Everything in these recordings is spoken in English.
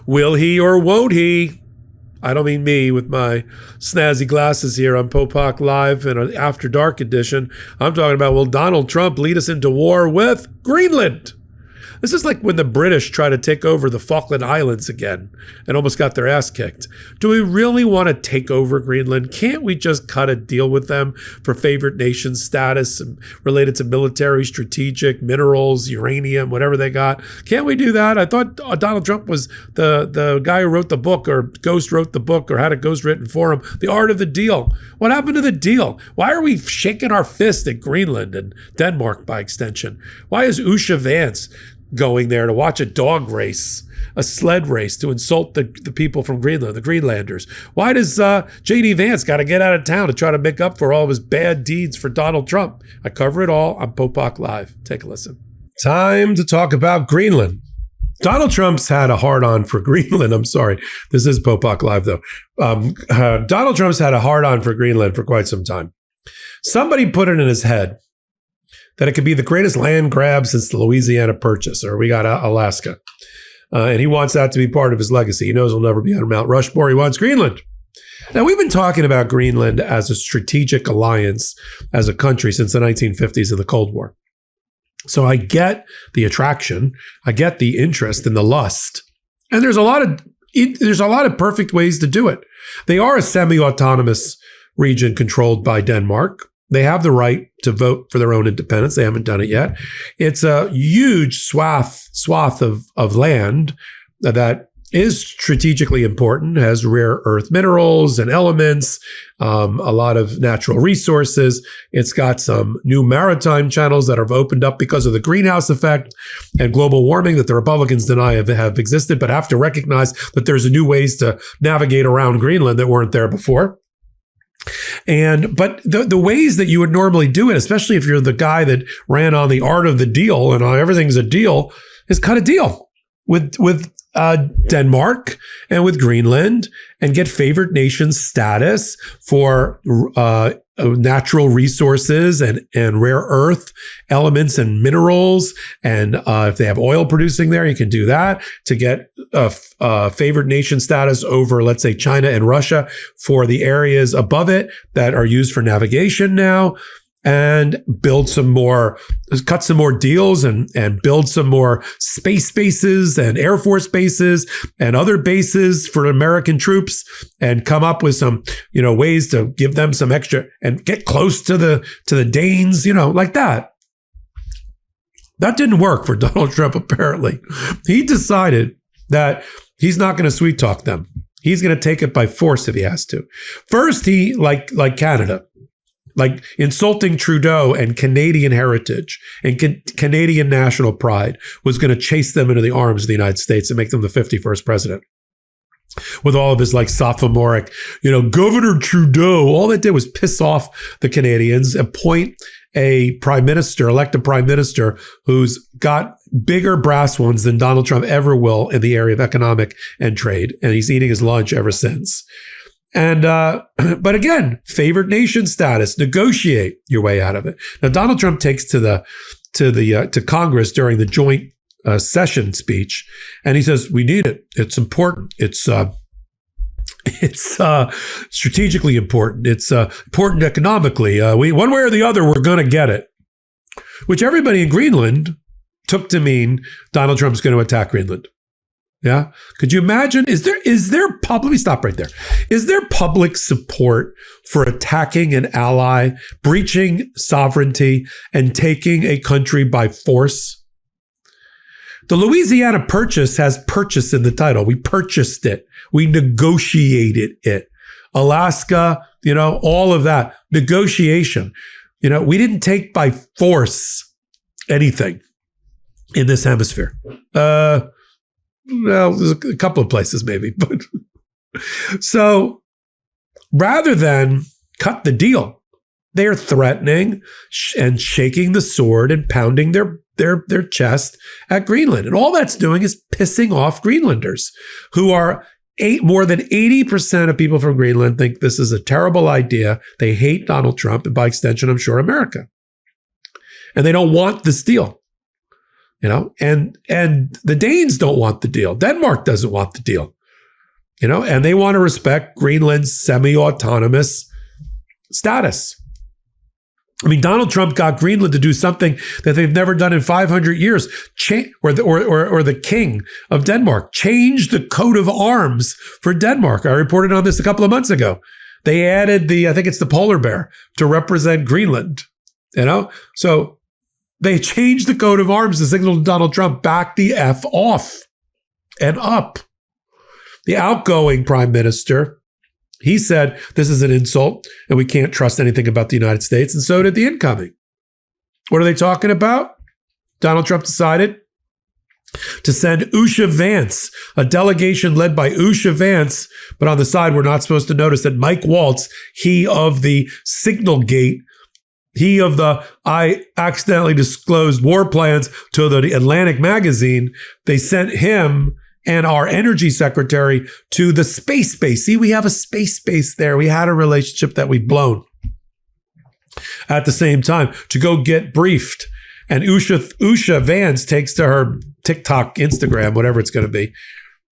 Will he or won't he? I don't mean me with my snazzy glasses here on Popok Live in an After Dark edition. I'm talking about, will Donald Trump lead us into war with Greenland? This is like when the British try to take over the Falkland Islands again and almost got their ass kicked. Do we really want to take over Greenland? Can't we just cut a deal with them for favored nation status related to military, strategic, minerals, uranium, whatever they got? Can't we do that? I thought Donald Trump was the guy who wrote the book, or Ghost wrote the book, or had a ghost written for him, The Art of the Deal. What happened to the deal? Why are we shaking our fist at Greenland and Denmark by extension? Why is Usha Vance going there to watch a dog race, a sled race, to insult the people from Greenland, the Greenlanders? Why does J.D. Vance got to get out of town to try to make up for all of his bad deeds for Donald Trump? I cover it all on Popok Live. Take a listen. Time to talk about Greenland. Donald Trump's had a hard-on for Greenland. I'm sorry. This is Popok Live, though. Donald Trump's had a hard-on for Greenland for quite some time. Somebody put it in his head that it could be the greatest land grab since the Louisiana Purchase, or we got Alaska. And he wants that to be part of his legacy. He knows he'll never be on Mount Rushmore. He wants Greenland. Now, we've been talking about Greenland as a strategic alliance as a country since the 1950s and the Cold War. So I get the attraction. I get the interest and the lust. And there's a lot of perfect ways to do it. They are a semi-autonomous region controlled by Denmark. They have the right to vote for their own independence. They haven't done it yet. It's a huge swath of land that is strategically important, has rare earth minerals and elements, a lot of natural resources. It's got some new maritime channels that have opened up because of the greenhouse effect and global warming that the Republicans deny have existed, but have to recognize that there's new ways to navigate around Greenland that weren't there before. But the ways that you would normally do it, especially if you're the guy that ran on the art of the deal and everything's a deal, is cut a deal with Denmark and with Greenland and get favored nation status for natural resources and rare earth elements and minerals. And if they have oil producing there, you can do that to get favored nation status over, let's say, China and Russia for the areas above it that are used for navigation now. And build some more, cut some more deals and build some more space bases and Air Force bases and other bases for American troops, and come up with some, ways to give them some extra and get close to the Danes, like that. That didn't work for Donald Trump, apparently. He decided that he's not going to sweet talk them. He's going to take it by force if he has to. First, he, like Canada, like insulting Trudeau and Canadian heritage and Canadian national pride, was going to chase them into the arms of the United States and make them the 51st president. With all of his sophomoric, Governor Trudeau, all that did was piss off the Canadians, appoint a elected prime minister who's got bigger brass ones than Donald Trump ever will in the area of economic and trade. And he's eating his lunch ever since. And, but again, favored nation status, negotiate your way out of it. Now, Donald Trump takes to Congress during the joint session speech, and he says, we need it. It's important. It's strategically important. It's important economically. One way or the other, we're going to get it, which everybody in Greenland took to mean Donald Trump's going to attack Greenland. Yeah. Could you imagine? Let me stop right there. Is there public support for attacking an ally, breaching sovereignty, and taking a country by force? The Louisiana Purchase has purchase in the title. We purchased it. We negotiated it. Alaska, all of that. Negotiation. We didn't take by force anything in this hemisphere. Well, there's a couple of places maybe, but so rather than cut the deal, they are threatening and shaking the sword and pounding their chest at Greenland. And all that's doing is pissing off Greenlanders, who are more than 80% of people from Greenland think this is a terrible idea. They hate Donald Trump, and by extension, I'm sure, America. And they don't want this deal. and the Danes don't want the deal. Denmark doesn't want the deal, and they want to respect Greenland's semi-autonomous status. I mean, Donald Trump got Greenland to do something that they've never done in 500 years, or the king of Denmark changed the coat of arms for Denmark. I reported on this a couple of months ago. They added I think it's the polar bear to represent Greenland, So they changed the coat of arms to signal to Donald Trump, back the F off and up. The outgoing prime minister, he said this is an insult and we can't trust anything about the United States. And so did the incoming. What are they talking about? Donald Trump decided to send Usha Vance, a delegation led by Usha Vance. But on the side, we're not supposed to notice that Mike Waltz, he of the Signal Gate, he of the I accidentally disclosed war plans to the Atlantic magazine, they sent him and our energy secretary to the space base. See, we have a space base there. We had a relationship that we've blown at the same time to go get briefed. And Usha Vance takes to her TikTok, Instagram, whatever it's going to be,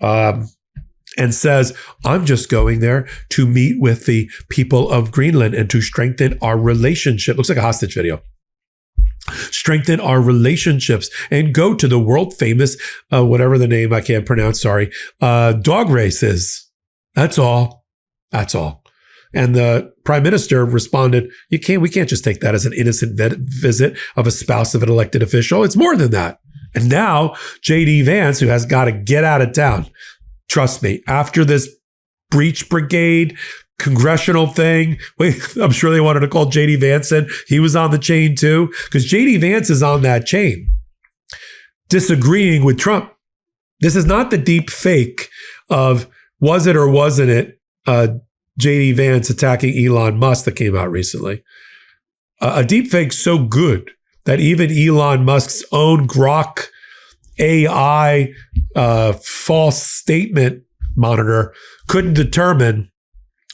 and says, I'm just going there to meet with the people of Greenland and to strengthen our relationship. Looks like a hostage video. Strengthen our relationships and go to the world famous, whatever the name I can't pronounce, sorry, dog races. That's all. That's all. And the prime minister responded, we can't just take that as an innocent visit of a spouse of an elected official. It's more than that. And now J.D. Vance, who has got to get out of town, trust me, after this breach brigade congressional thing, I'm sure they wanted to call J.D. Vance in. He was on the chain too, because J.D. Vance is on that chain, disagreeing with Trump. This is not the deep fake of was it or wasn't it J.D. Vance attacking Elon Musk that came out recently. A deep fake so good that even Elon Musk's own Grok AI false statement monitor couldn't determine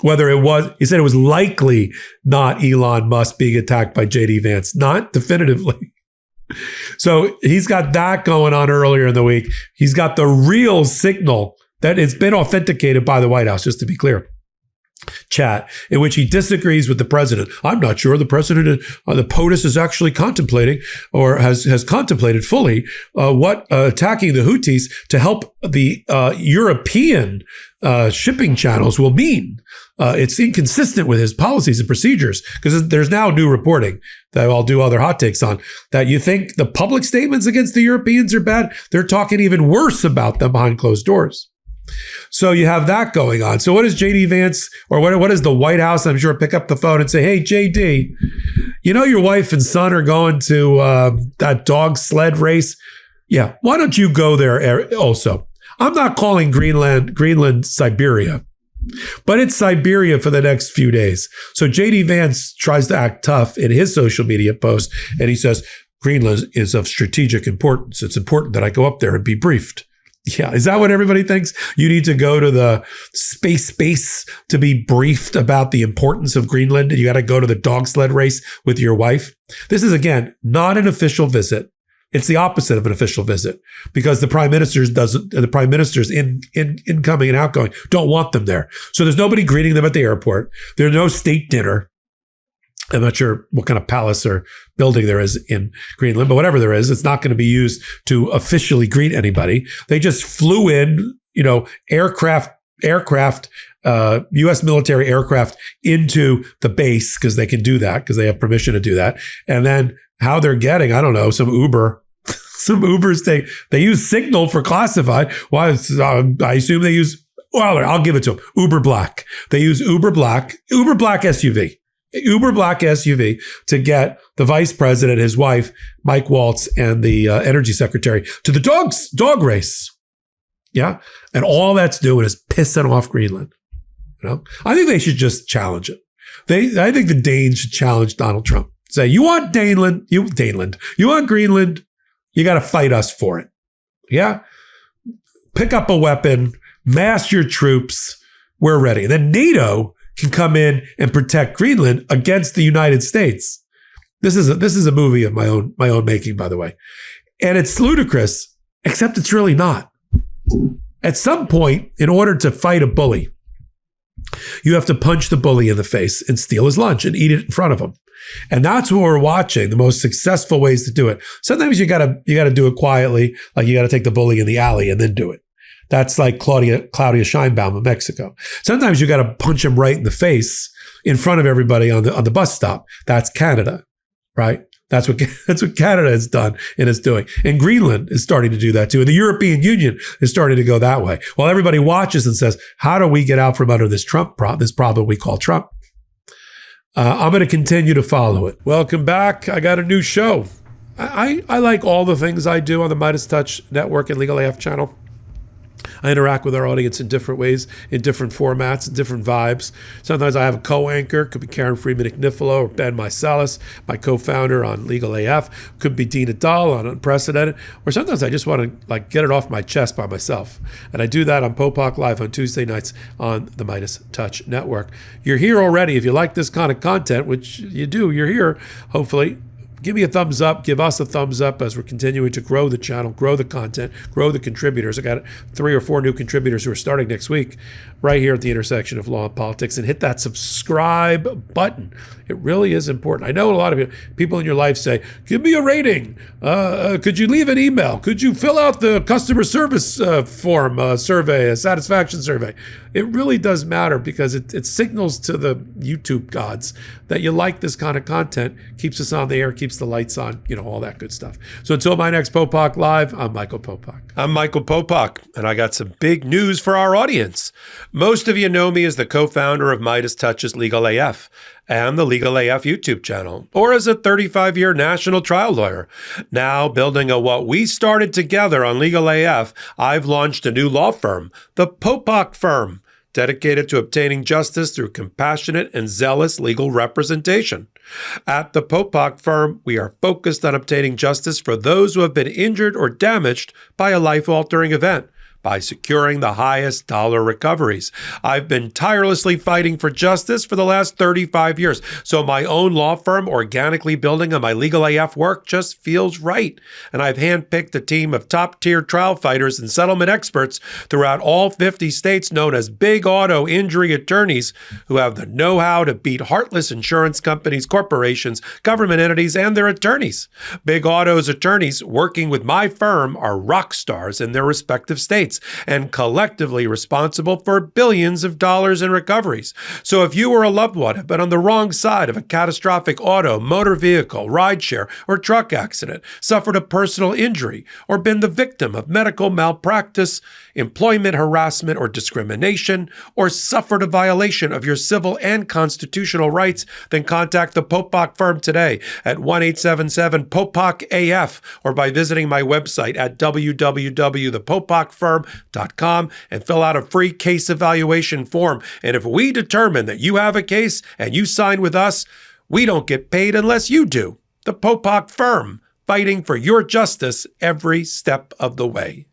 whether it was, he said it was likely not Elon Musk being attacked by J.D. Vance, not definitively. So he's got that going on earlier in the week. He's got the real signal that it's been authenticated by the White House, just to be clear. Chat in which he disagrees with the president. I'm not sure the president, the POTUS is actually contemplating or has contemplated fully what attacking the Houthis to help the European shipping channels will mean. It's inconsistent with his policies and procedures because there's now new reporting that I'll do other hot takes on that you think the public statements against the Europeans are bad. They're talking even worse about them behind closed doors. So you have that going on. So what does J.D. Vance or what is the White House, I'm sure, pick up the phone and say, hey, J.D., your wife and son are going to that dog sled race. Yeah, why don't you go there also? I'm not calling Greenland Siberia, but it's Siberia for the next few days. So J.D. Vance tries to act tough in his social media post, and he says, Greenland is of strategic importance. It's important that I go up there and be briefed. Yeah, is that what everybody thinks? You need to go to the space base to be briefed about the importance of Greenland. You got to go to the dog sled race with your wife. This is, again, not an official visit. It's the opposite of an official visit because the prime minister's incoming and outgoing don't want them there. So there's nobody greeting them at the airport. There's no state dinner. I'm not sure what kind of palace or building there is in Greenland, but whatever there is, it's not going to be used to officially greet anybody. They just flew in, aircraft, U.S. military aircraft into the base because they can do that because they have permission to do that. And then how they're getting, I don't know, some Ubers, they use Signal for classified. Why? I assume they use, well, I'll give it to them. Uber Black. They use Uber Black SUV. Uber Black SUV to get the vice president, his wife, Mike Waltz, and the energy secretary to the dog race. Yeah. And all that's doing is pissing off Greenland. I think they should just challenge it. I think the Danes should challenge Donald Trump. Say, you want Greenland, you got to fight us for it. Yeah. Pick up a weapon, mass your troops. We're ready. And then NATO can come in and protect Greenland against the United States. This is a movie of my own making, by the way. And it's ludicrous, except it's really not. At some point, in order to fight a bully, you have to punch the bully in the face and steal his lunch and eat it in front of him. And that's what we're watching, the most successful ways to do it. Sometimes you gotta do it quietly, like you gotta take the bully in the alley and then do it. That's like Claudia Sheinbaum in Mexico. Sometimes you gotta punch him right in the face in front of everybody on the bus stop. That's Canada, right? That's what Canada has done and is doing. And Greenland is starting to do that too. And the European Union is starting to go that way. While everybody watches and says, how do we get out from under this this problem we call Trump? I'm going to continue to follow it. Welcome back. I got a new show. I like all the things I do on the MeidasTouch Network and Legal AF channel. I interact with our audience in different ways, in different formats, in different vibes. Sometimes I have a co-anchor. Could be Karen Freeman-Ignifilo or Ben Mysalis, my co-founder on Legal AF. Could be Dina Dahl on Unprecedented. Or sometimes I just want to get it off my chest by myself. And I do that on Popok Live on Tuesday nights on the MeidasTouch Network. You're here already. If you like this kind of content, which you do, you're here, hopefully. Give me a thumbs up. Give us a thumbs up as we're continuing to grow the channel, grow the content, grow the contributors. I got 3 or 4 new contributors who are starting next week right here at the intersection of law and politics. And hit that subscribe button. It really is important. I know a lot of people in your life say, give me a rating. Could you leave an email? Could you fill out the customer service form survey, a satisfaction survey? It really does matter because it signals to the YouTube gods that you like this kind of content, keeps us on the air, keeps the lights on, all that good stuff. So until my next Popok Live, I'm Michael Popok. I'm Michael Popok, and I got some big news for our audience. Most of you know me as the co-founder of MeidasTouch's Legal AF and the Legal AF YouTube channel, or as a 35-year national trial lawyer. Now, building on what we started together on Legal AF, I've launched a new law firm, the Popok Firm, dedicated to obtaining justice through compassionate and zealous legal representation. At the Popok Firm, we are focused on obtaining justice for those who have been injured or damaged by a life-altering event, by securing the highest dollar recoveries. I've been tirelessly fighting for justice for the last 35 years, so my own law firm organically building on my Legal AF work just feels right. And I've handpicked a team of top-tier trial fighters and settlement experts throughout all 50 states known as big auto injury attorneys who have the know-how to beat heartless insurance companies, corporations, government entities, and their attorneys. Big Auto's attorneys working with my firm are rock stars in their respective states and collectively responsible for billions of dollars in recoveries. So if you or a loved one have been on the wrong side of a catastrophic auto, motor vehicle, rideshare, or truck accident, suffered a personal injury, or been the victim of medical malpractice, employment harassment or discrimination, or suffered a violation of your civil and constitutional rights, then contact the Popok Firm today at 1-877-POPOK-AF or by visiting my website at www.thepopokfirm.com and fill out a free case evaluation form. And if we determine that you have a case and you sign with us, we don't get paid unless you do. The Popok Firm, fighting for your justice every step of the way.